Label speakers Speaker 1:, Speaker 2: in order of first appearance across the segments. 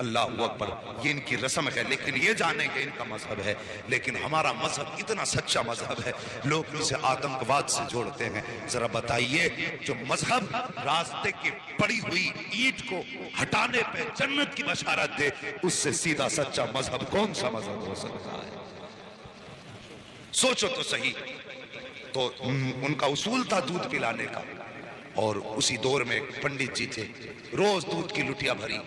Speaker 1: اللہ اکبر، یہ ان کی رسم ہے، لیکن یہ جانیں کہ ان کا مذہب ہے، لیکن ہمارا مذہب اتنا سچا مذہب ہے، لوگ اسے آتنکواد سے جوڑتے ہیں۔ ذرا بتائیے، جو مذہب راستے کی پڑی ہوئی اینٹ کو ہٹانے پہ جنت کی بشارت دے، اس سے سیدھا سچا مذہب کون سا مذہب ہو سکتا ہے؟ سوچو تو صحیح۔ تو ان کا اصول تھا دودھ پلانے کا، اور اسی دور میں ایک پنڈت جی تھے، روز دودھ کی لٹیا بھری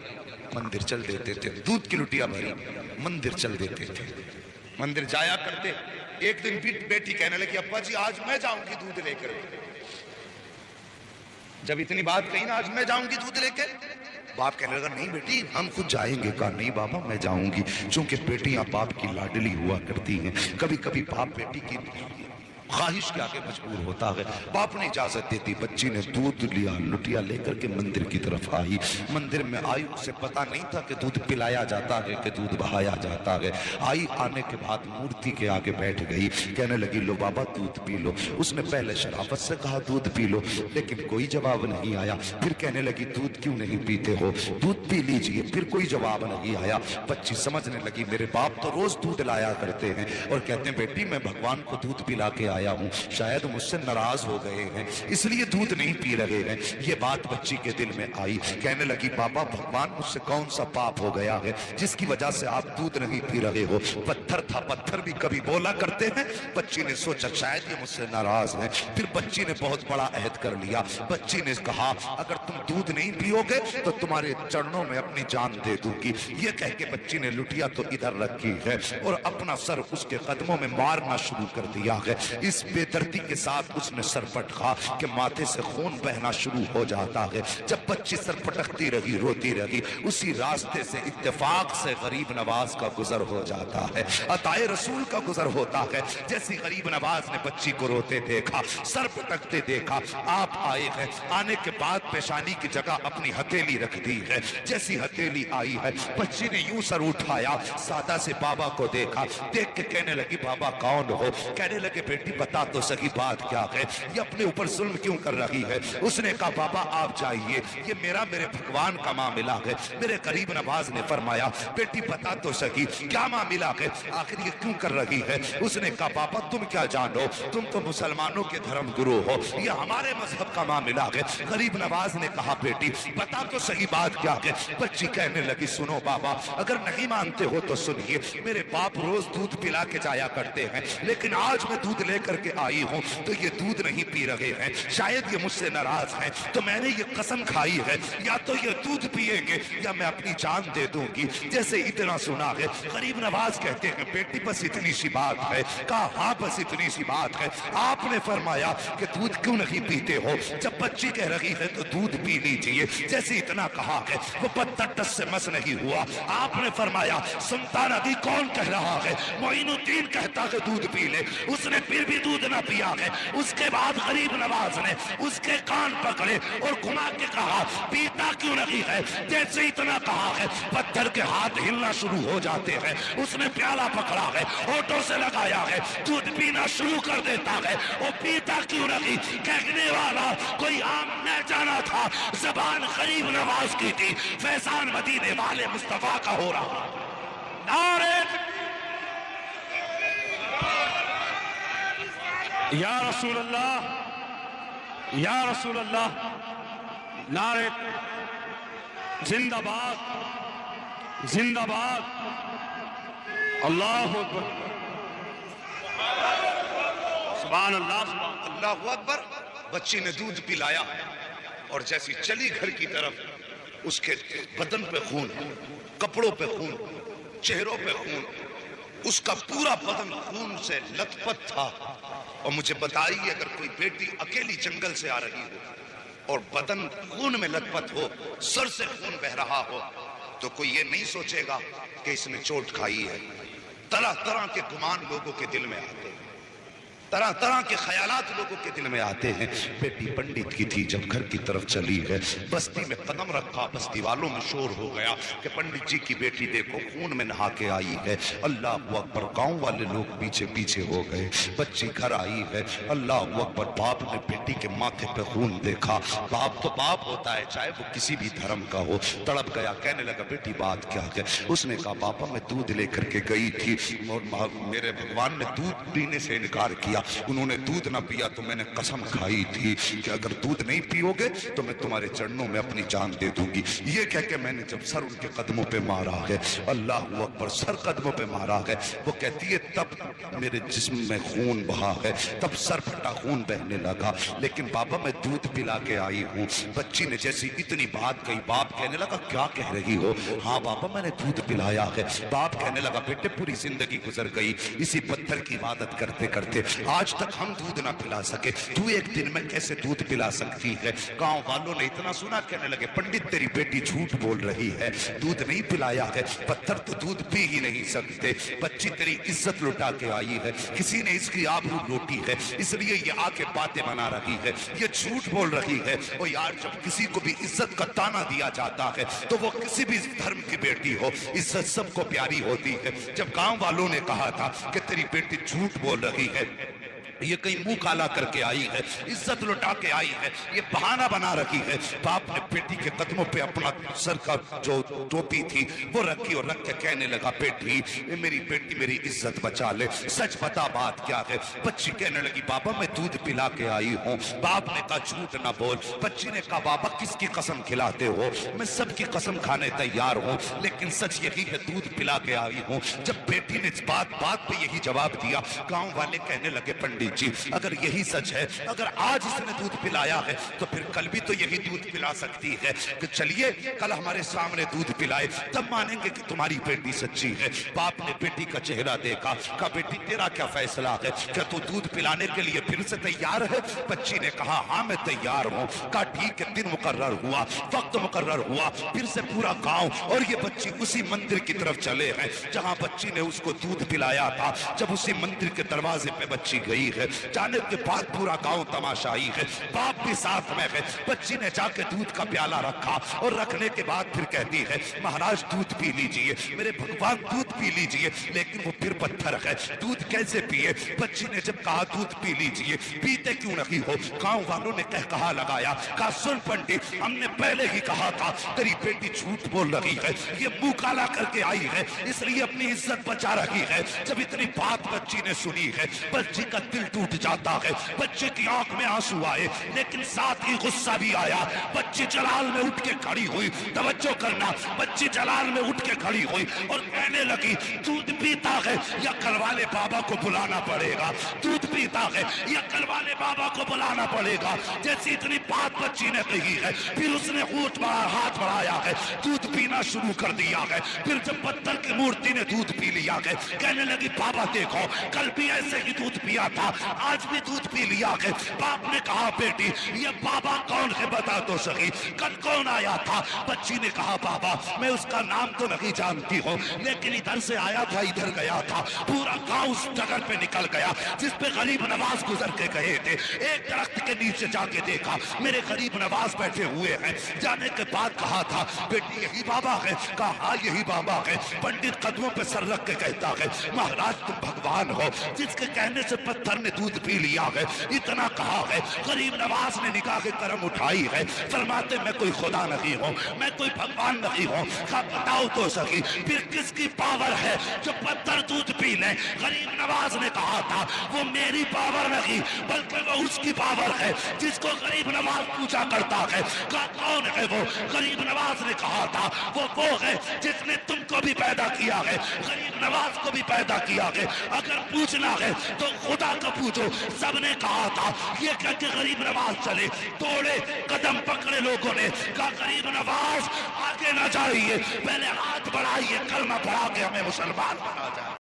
Speaker 1: مندر چل دیتے تھے، دودھ کی لٹیا بھری مندر چل دیتے تھے، مندر جایا کرتے۔ ایک دن بیٹی کہنے لگی، ابا جی آج میں جاؤں گی دودھ لے کر۔ جب اتنی بات کہی نا، آج میں جاؤں گی دودھ لے کے، باپ کہنے لگا نہیں بیٹی ہم خود جائیں گے۔ کہا نہیں بابا میں جاؤں گی، چونکہ بیٹیاں باپ کی لاڈلی ہوا کرتی ہیں، کبھی کبھی باپ بیٹی کی خواہش کے آگے مجبور ہوتا ہے۔ باپ نے اجازت دیتی، بچی نے دودھ لیا، لٹیا لے کر کے مندر کی طرف آئی۔ مندر میں آئی، اسے پتا نہیں تھا کہ دودھ پلایا جاتا ہے کہ دودھ بہایا جاتا ہے۔ آئی، آنے کے بعد مورتی کے آگے بیٹھ گئی، کہنے لگی لو بابا دودھ پی لو۔ اس نے پہلے شرافت سے کہا دودھ پی لو، لیکن کوئی جواب نہیں آیا۔ پھر کہنے لگی دودھ کیوں نہیں پیتے ہو، دودھ پی لیجئے، پھر کوئی جواب نہیں آیا۔ بچی سمجھنے لگی میرے باپ تو روز دودھ لایا کرتے ہیں اور کہتے ہیں بیٹی میں بھگوان کو دودھ پلا کے آیا ہوں، شاید مجھ سے ناراض ہو گئے ہیں اس لیے دودھ نہیں پی رہے ہیں۔ یہ بات بچی کے دل میں آئی، کہنے لگی بابا بھگوان مجھ سے کون سا پاپ ہو گیا ہے جس کی وجہ سے آپ دودھ نہیں پی رہے ہو؟ پتھر تھا، پتھر بھی کبھی بولا کرتے ہیں۔ بچی نے سوچا شاید یہ مجھ سے ناراض ہیں، پھر بچی نے بہت بڑا عہد کر لیا۔ بچی نے کہا اگر تم دودھ نہیں پیو گے تو تمہارے چرنوں میں اپنی جان دے دوں گی۔ یہ کہہ کے بچی نے لٹیا تو ادھر رکھی ہے اور اپنا سر اس کے قدموں میں مارنا شروع کر دیا ہے۔ اس بے دردی کے ساتھ اس نے سر پٹکا کہ ماتھے سے خون بہنا شروع ہو جاتا ہے۔ جب بچی سر پٹکتی رہی، روتی رہی، اسی راستے سے اتفاق سے غریب نواز کا گزر ہو جاتا ہے، عطائے رسول کا گزر ہوتا ہے۔ جیسے غریب نواز نے بچی کو روتے دیکھا، سر پٹکتے دیکھا، آپ آئے ہیں۔ آنے کے بعد پیشانی کی جگہ اپنی ہتھیلی رکھ دی ہے۔ جیسی ہتھیلی آئی ہے، بچی نے یوں سر اٹھایا، سادہ سے بابا کو دیکھا، دیکھ کے کہنے لگی بابا کون ہو؟ کہنے لگے بیٹی بتا تو سکی بات کیا ہے، یہ اپنے اوپر ظلم کیوں کر رہی ہے؟ اس نے کہا بابا آپ جائیے، یہ میرے بھگوان کا معاملہ ہے۔ میرے غریب نواز نے فرمایا بیٹی بتا تو سکی کیا معاملہ ہے، آخر یہ کیوں کر رہی ہے؟ اس نے کہا بابا تم کیا جانو، تم تو مسلمانوں کے دھرم گرو ہو، یہ ہمارے مذہب کا معاملہ ہے۔ غریب نواز نے کہا بیٹی بتا تو صحیح بات کیا ہے؟ بچی کہنے لگی سنو بابا اگر نہیں مانتے ہو تو سنیے، میرے باپ روز دودھ پلا کے جایا کرتے ہیں، لیکن آج میں دودھ لے کر کے آئی ہوں تو یہ دودھ نہیں پی رہے ہیں، شاید یہ مجھ سے ناراض ہیں، تو میں نے یہ قسم کھائی ہے یا تو یہ دودھ پیئیں گے یا میں اپنی جان دے دوں گی۔ جیسے اتنا سنا ہے، غریب نواز کہتے ہیں بیٹی بس اتنی سی بات ہے؟ کہا ہاں بس اتنی سی بات ہے۔ آپ نے فرمایا کہ دودھ کیوں نہیں پیتے ہو؟ جب بچی کہہ رہی ہے تو دودھ پی لیجئے، جیسے اتنا کہا ہے وہ پتھر ٹس سے مس نہیں ہوا۔ آپ نے فرمایا سنتا نبی کون کہہ رہا ہے؟ معین الدین کہتا ہے دودھ پی لے، اس نے پھر بھی دودھ نہ پیا ہے۔ اس کے بعد غریب نواز نے اس کے کان پکڑے اور گھما کے کہا پیتا کیوں نہیں ہے؟ جیسے اتنا کہا ہے پتھر کے ہاتھ ہلنا شروع ہو جاتے ہیں۔ اس نے پیالہ پکڑا ہے، ہونٹوں سے لگایا ہے، دودھ پینا شروع کر دیتا ہے۔ وہ پیتا کیوں نہیں؟ کہنے والا کوئی عام نہ جانا تھا، زبان غریب نواز کی تھی، فیضان مدینے والے مصطفیٰ کا ہو رہا۔ نعرہ
Speaker 2: یا رسول اللہ، یا رسول اللہ، نعرہ زندہ باد، زندہ باد، اللہ اکبر، سبحان اللہ،
Speaker 1: اللہ اکبر۔ بچی نے دودھ پلایا اور جیسی چلی گھر کی طرف، اس کے بدن پہ خون، کپڑوں پہ خون، چہروں پہ خون، اس کا پورا بدن خون سے لت پت تھا۔ اور مجھے بتائیے اگر کوئی بیٹی اکیلی جنگل سے آ رہی ہو اور بدن خون میں لت پت ہو، سر سے خون بہ رہا ہو، تو کوئی یہ نہیں سوچے گا کہ اس نے چوٹ کھائی ہے۔ طرح طرح کے گمان لوگوں کے دل میں آتے ہیں، طرح طرح کے خیالات لوگوں کے دل میں آتے ہیں. بیٹی پنڈت کی تھی, جب گھر کی طرف چلی ہے, بستی میں قدم رکھا, بستی والوں میں شور ہو گیا کہ پنڈت جی کی بیٹی دیکھو خون میں نہا کے آئی ہے. اللہ اکبر. گاؤں والے لوگ پیچھے پیچھے ہو گئے. بچی گھر آئی ہے. اللہ اکبر. باپ نے بیٹی کے ماتھے پہ خون دیکھا. باپ تو باپ ہوتا ہے, چاہے وہ کسی بھی دھرم کا ہو. تڑپ گیا, کہنے لگا بیٹی بات کیا ہے؟ اس نے کہا پاپا میں دودھ لے کر کے گئی تھی اور میرے بھگوان نے دودھ پینے سے انکار کیا. انہوں نے دودھ نہ پیا تو میں نے قسم کھائی تھی کہ اگر دودھ نہیں پیو گے تو میں تمہارے چرنوں میں اپنی جان دے دوں گی. یہ کہہ کے میں نے جب سر ان کے قدموں پہ مارا ہے, اللہ اکبر, سر قدموں پہ مارا ہے, وہ کہتی ہے تب میرے جسم میں خون بہا ہے, تب سر پھٹا خون بہنے لگا, لیکن بابا میں دودھ پلا کے آئی ہوں. بچی نے جیسی اتنی بات کہی, باپ کہنے لگا کیا کہہ رہی ہو؟ ہاں بابا میں نے دودھ پلایا ہے. باپ کہنے لگا بیٹے پوری زندگی گزر گئی اسی پتھر کی عبادت کرتے کرتے, آج تک ہم دودھ نہ پلا سکے, تو ایک دن میں کیسے دودھ پلا سکتی ہے؟ گاؤں والوں نے اتنا سنا, کہنے لگے پنڈت تیری بیٹی جھوٹ بول رہی ہے, دودھ نہیں پلایا ہے, پتھر تو دودھ پی ہی نہیں سکتے. بچی تیری عزت لٹا کے آئی ہے, کسی نے اس کی آبرو لوٹی ہے, اس لیے یہ آ کے باتیں بنا رہی ہے, یہ جھوٹ بول رہی ہے. اور یار جب کسی کو بھی عزت کا تانا دیا جاتا ہے تو وہ کسی بھی دھرم کی بیٹی ہو, عزت سب کو پیاری ہوتی ہے. جب گاؤں والوں نے کہا تھا کہ تیری بیٹی جھوٹ بول رہی ہے, یہ کہیں منہ کالا کر کے آئی ہے, عزت لٹا کے آئی ہے, یہ بہانہ بنا رکھی ہے, باپ نے بیٹی کے قدموں پہ اپنا سر کا جو ٹوپی تھی وہ رکھی اور رکھ کے کہنے لگا بیٹی میری بیٹی میری عزت بچا لے, سچ بتا بات کیا ہے؟ بچی کہنے لگی بابا میں دودھ پلا کے آئی ہوں. باپ نے کہا جھوٹ نہ بول. بچی نے کہا بابا کس کی قسم کھلاتے ہو؟ میں سب کی قسم کھانے تیار ہوں, لیکن سچ یہی ہے دودھ پلا کے آئی ہوں. جب بیٹی نے بات پہ یہی جواب دیا, گاؤں والے کہنے لگے پنڈت جی اگر یہی سچ ہے, اگر آج اس نے دودھ پلایا ہے تو پھر کل بھی تو یہی دودھ پلا سکتی ہے, کہ چلیے کل ہمارے سامنے دودھ پلائے تب مانیں گے کہ تمہاری بیٹی سچی ہے. باپ نے بیٹی کا چہرہ دیکھا, کہا بیٹی تیرا کیا فیصلہ ہے, کیا تو دودھ پلانے کے لیے پھر سے تیار ہے؟ بچی نے کہا ہاں میں تیار ہوں. کہا ٹھیک ہے, دن مقرر ہوا, وقت مقرر ہوا, پھر سے پورا گاؤں اور یہ بچی اسی مندر کی طرف چلے ہیں جہاں بچی نے اس کو دودھ پلایا تھا. جب اسی مندر کے دروازے پہ بچی گئی ہے, جانے کے بعد پورا گاؤں تماشائی ہے, باپ بھی ساتھ میں ہے. بچی نے جا کے دودھ کا پیالہ رکھا اور رکھنے کے بعد پھر کہتی ہے مہاراج دودھ پی لیجئے, میرے بھگوان دودھ پی لیجئے. لیکن وہ پھر پتھر ہے, دودھ کیسے پیے؟ بچی نے جب کہا دودھ پی لیجئے, پیتے کیوں نہیں ہو؟ گاؤں والوں نے کہا لگایا, کہا سن پنڈت ہم نے پہلے ہی کہا تھا تیری بیٹی جھوٹ بول رہی ہے, یہ منہ کالا کر کے آئی ہے اس لیے اپنی عزت بچا رہی ہے. جب اتنی بات بچی نے سنی ہے, بچی کا دل ٹوٹ جاتا ہے, بچے کی آنکھ میں آنسو آئے لیکن ساتھ ہی غصہ بھی آیا. بچی جلال میں اٹھ کے کھڑی ہوئی, توجہ کرنا, بچی جلال میں اٹھ کے کھڑی ہوئی اور کہنے لگی دودھ پیتا ہے یا کل والے بابا کو بلانا پڑے گا, دودھ پیتا ہے یا کل والے بابا کو بلانا پڑے گا. جیسی اتنی بات بچی نے کہی ہے, پھر اس نے ہاتھ بڑھایا ہے, دودھ پینا شروع کر دیا ہے. پھر جب پتھر کی مورتی نے دودھ پی لیا ہے, کہنے لگی بابا دیکھو کل بھی ایسے ہی دودھ پیا تھا, آج بھی دودھ پی لیا ہے. باپ نے کہا بیٹی یہ بابا کون ہے بتا تو سکی, کل کون آیا تھا؟ بچی نے کہا بابا میں اس کا نام تو نہیں جانتی ہوں, لیکن ادھر سے آیا تھا ادھر گیا تھا, پورا گاؤں اس جگہ پہ نکل گیا جس پہ غریب نواز گزر کے گئے تھے. ایک درخت کے نیچے جا کے دیکھا میرے غریب نواز بیٹھے ہوئے ہیں. جانے کے بعد کہا تھا بیٹی یہی بابا ہے؟ کہا ہاں یہی بابا ہے. پنڈت قدموں پہ سر رکھ کے کہتا ہے مہاراج تم بھگوان ہو, جس کے کہنے سے پتھر نے دودھ پی لیا ہے. اتنا کہا ہے, غریب نواز نے نکاح کے کرم اٹھائی ہے, فرماتے میں کوئی خدا نہیں ہوں, میں کوئی بھگوان نہیں ہوں. کہا بتاؤ تو سکی پھر کس کی پاور ہے جو پتھر دودھ پی لے؟ غریب نواز نے کہا تھا وہ میری پاور نہیں بلکہ وہ اس کی پاور ہے جس کو غریب نواز پوچھا کرتا ہے. کہا کون ہے وہ؟ غریب نواز نے کہا تھا وہ ہے جس نے تم کو بھی پیدا کیا ہے, غریب نواز کو بھی پیدا کیا ہے. اگر پوچھنا ہے تو خدا کا پوچھو. سب نے کہا تھا, یہ کہہ کے غریب نواز چلے, توڑے قدم پکڑے لوگوں نے, کہا غریب نواز آگے نہ جائیے, پہلے ہاتھ بڑھائیے, کلمہ پڑھا کے ہمیں مسلمان بنا جائے.